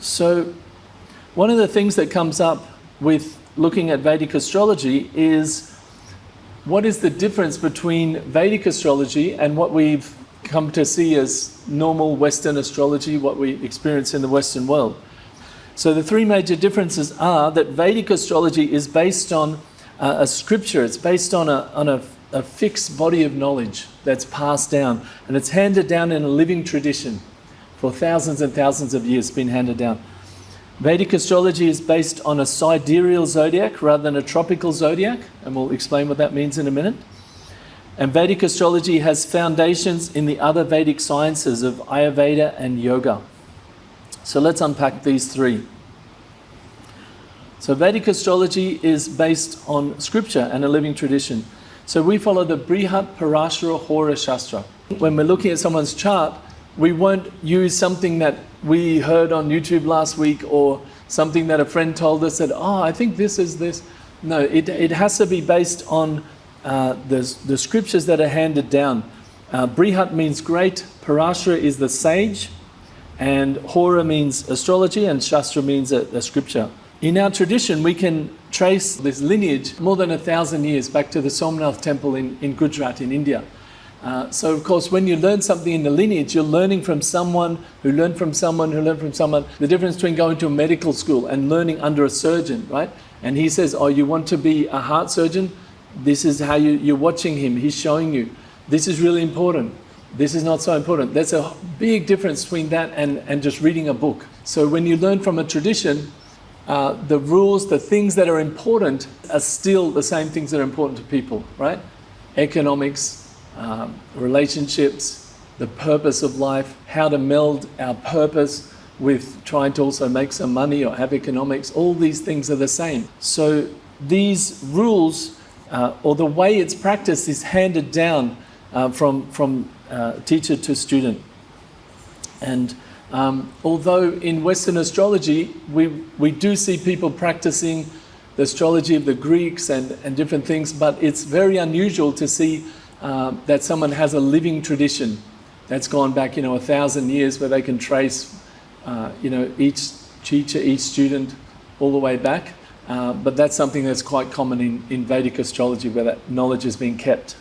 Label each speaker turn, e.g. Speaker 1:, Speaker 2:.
Speaker 1: So one of the things that comes up with looking at Vedic astrology is what is the difference between Vedic astrology and what we've come to see as normal Western astrology, what we experience in the Western world. So the three major differences are that Vedic astrology is based on a scripture. It's based on a fixed body of knowledge that's passed down, and it's handed down in a living tradition for thousands and thousands of years, been handed down. Vedic astrology is based on a sidereal zodiac rather than a tropical zodiac, and we'll explain what that means in a minute. And Vedic astrology has foundations in the other Vedic sciences of Ayurveda and yoga. So let's unpack these three. So Vedic astrology is based on scripture and a living tradition. So we follow the Brihat Parashara Hora Shastra. When we're looking at someone's chart, we won't use something that we heard on YouTube last week or something that a friend told us that, I think this is this. No, it has to be based on the scriptures that are handed down. Brihat means great, Parashara is the sage, and Hora means astrology, and Shastra means a scripture. In our tradition, we can trace this lineage more than 1,000 years back to the Somnath temple in Gujarat in India. So of course, when you learn something in the lineage, you're learning from someone who learned from someone who learned from someone. The difference between going to a medical school and learning under a surgeon, right? And he says, you want to be a heart surgeon? This is how you're watching him. He's showing you. This is really important. This is not so important. There's a big difference between that and just reading a book. So when you learn from a tradition, the rules, the things that are important are still the same things that are important to people, right? Economics, relationships, the purpose of life, how to meld our purpose with trying to also make some money or have economics. All these things are the same. So these rules, or the way it's practiced, is handed down from teacher to student. And although in Western astrology we do see people practicing the astrology of the Greeks and different things, but it's very unusual to see that someone has a living tradition that's gone back 1,000 years, where they can trace each teacher, each student all the way back. But that's something that's quite common in Vedic astrology, where that knowledge is being kept.